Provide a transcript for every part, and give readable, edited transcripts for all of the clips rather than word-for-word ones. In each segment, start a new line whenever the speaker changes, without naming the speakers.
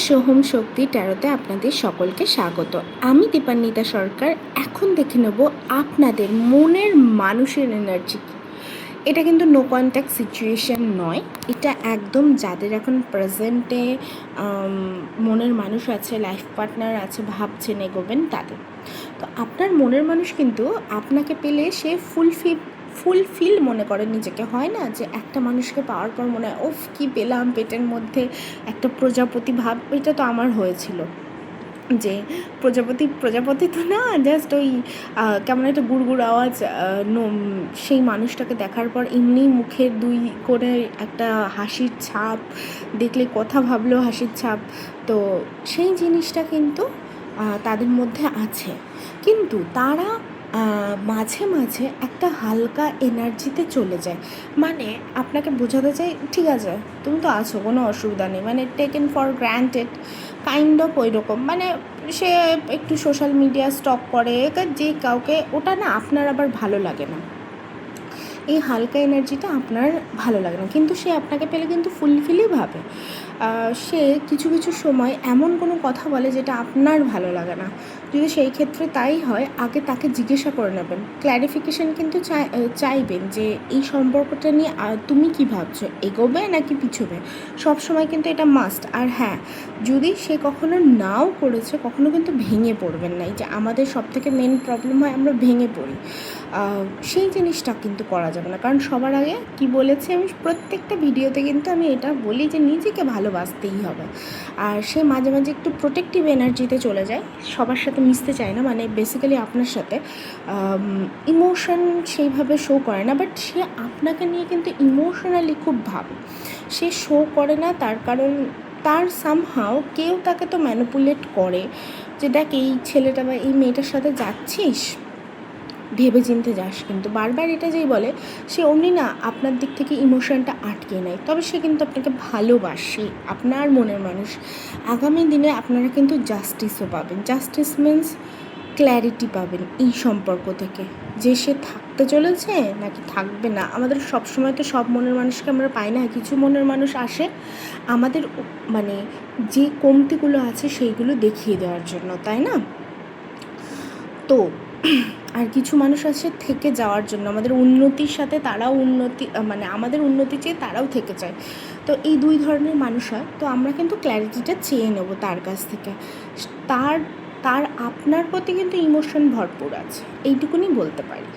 সোহম শক্তি ট্যারোতে আপনাদের সকলকে স্বাগত। আমি দীপান্বিতা সরকার। এখন দেখে নেব আপনাদের মনের মানুষের এনার্জি। এটা কিন্তু নো কন্ট্যাক্ট সিচুয়েশন নয়, এটা একদম যাদের এখন প্রেজেন্টে মনের মানুষ আছে, লাইফ পার্টনার আছে, ভাবছেন এগোবেন তাদের। তো আপনার মনের মানুষ কিন্তু আপনাকে পেলে সে ফুলফিল মনে করে নিজেকে। হয় না যে একটা মানুষকে পাওয়ার পর মনে হয় ওফ কী পেলাম, পেটের মধ্যে একটা প্রজাপতি ভাব। এটা তো আমার হয়েছিল, যে প্রজাপতি তো না, জাস্ট ওই কেমন একটা গুড়গুড় আওয়াজ। সেই মানুষটাকে দেখার পর এমনি মুখের দুই করে একটা হাসির ছাপ, দেখলে কথা ভাবলেও হাসির ছাপ। তো সেই জিনিসটা কিন্তু তাদের মধ্যে আছে, কিন্তু তারা মাঝে মাঝে একটা হালকা এনার্জিতে চলে যায়। মানে আপনাকে বোঝাতে চাই, ঠিক আছে তুমি তো আছো, কোনো অসুবিধা নেই, মানে taken for granted kind of ওই রকম। মানে সে একটু সোশ্যাল মিডিয়া স্টক করে, যে কাউকে ওটা না আপনার আবার ভালো লাগে না, এই হালকা এনার্জিটা আপনার ভালো লাগে না, কিন্তু সে আপনাকে পেলে কিন্তু ফুলফিলই ভাবে। সে কিছু কিছু সময় এমন কোনো কথা বলে যেটা আপনার ভালো লাগে না। যদি সেই ক্ষেত্রে তাই হয়, আগে তাকে জিজ্ঞাসা করে নেবেন, ক্ল্যারিফিকেশান কিন্তু চাইবেন যে এই সম্পর্কটা নিয়ে তুমি কি ভাবছো, এগোবে নাকি পিছোবে। সবসময় কিন্তু এটা মাস্ট। আর হ্যাঁ, যদি সে কখনো নাও করেছে, কখনো কিন্তু ভেঙে পড়বেন না। এই যে আমাদের সবথেকে মেন প্রবলেম হয়, আমরা ভেঙে পড়ি, সেই জিনিসটা কিন্তু করা যাবে না। কারণ সবার আগে কি বলেছি আমি প্রত্যেকটা ভিডিওতে, কিন্তু আমি এটা বলি যে নিজেকে ভালোবাসতেই হবে। আর সে মাঝে মাঝে একটু প্রোটেক্টিভ এনার্জিতে চলে যায়, সবার সাথে মিশতে চায় না, মানে বেসিক্যালি আপনার সাথে ইমোশন সেইভাবে শো করে না, বাট সে আপনাকে নিয়ে কিন্তু ইমোশনালি খুব ভাবে। সে শো করে না, তার কারণ তার সামহাও কেউ তাকে তো ম্যানিপুলেট করে, যে দেখ এই ছেলেটা বা এই মেয়েটার সাথে যাচ্ছিস, ভেবে চিনতে যাস। কিন্তু বারবার এটা যেই বলে, সে অমনি না আপনার দিক থেকে ইমোশনটা আটকে নেয়, তবে সে কিন্তু আপনাকে ভালোবাসে, আপনার মনের মানুষ। আগামী দিনে আপনারা কিন্তু জাস্টিসও পাবেন। জাস্টিস মিন্স ক্ল্যারিটি পাবেন এই সম্পর্ক থেকে, যে সে থাকতে চলেছে নাকি থাকবে না। আমাদের সবসময় তো সব মনের মানুষকে আমরা পাই না, কিছু মনের মানুষ আসে আমাদের মানে যে কমতিগুলো আছে সেইগুলো দেখিয়ে দেওয়ার জন্য, তাই না? তো আর কিছু মানুষ আছে থেকে যাওয়ার জন্য, আমাদের উন্নতির সাথে তারাও মানে আমাদের উন্নতি চেয়ে তারাও থেকে যায়। তো এই দুই ধরনের মানুষ হয়। তো আমরা কিন্তু ক্ল্যারিটিটা চেয়ে নেব তার কাছ থেকে। তার তার আপনার প্রতি কিন্তু ইমোশন ভরপুর আছে, এইটুকুনি বলতে পারি।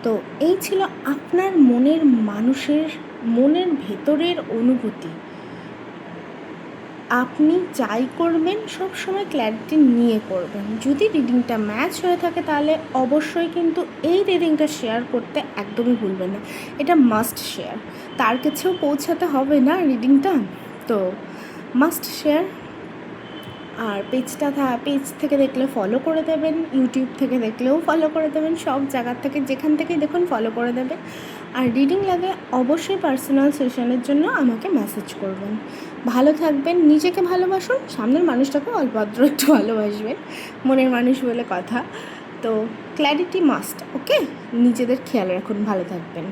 তো এই ছিল আপনার মনের মানুষের মনের ভেতরের অনুভূতি। আপনি যাই করবেন সব সময় ক্ল্যারিটি নিয়ে করবেন। যদি রিডিংটা ম্যাচ হয়ে থাকে তাহলে অবশ্যই কিন্তু এই রিডিংটা শেয়ার করতে একদমই ভুলবেন না, এটা মাস্ট শেয়ার। তার কাছেও পৌঁছাতে হবে না রিডিংটা, তো মাস্ট শেয়ার। আর পেজ থেকে দেখলে ফলো করে দেবেন, ইউটিউব থেকে দেখলেও ফলো করে দেবেন, সব জায়গার থেকে যেখান থেকেই দেখুন ফলো করে দেবেন। আর রিডিং লাগে অবশ্যই পার্সোনাল সেশনের জন্য আমাকে মেসেজ করবেন। ভালো থাকবেন, নিজেকে ভালোবাসুন, সামনের মানুষটাকেও অল্প আদ্র একটু ভালোবাসবেন, মনের মানুষ বলে কথা। তো ক্ল্যারিটি মাস্ট, ওকে? নিজেদের খেয়াল রাখুন, ভালো থাকবেন।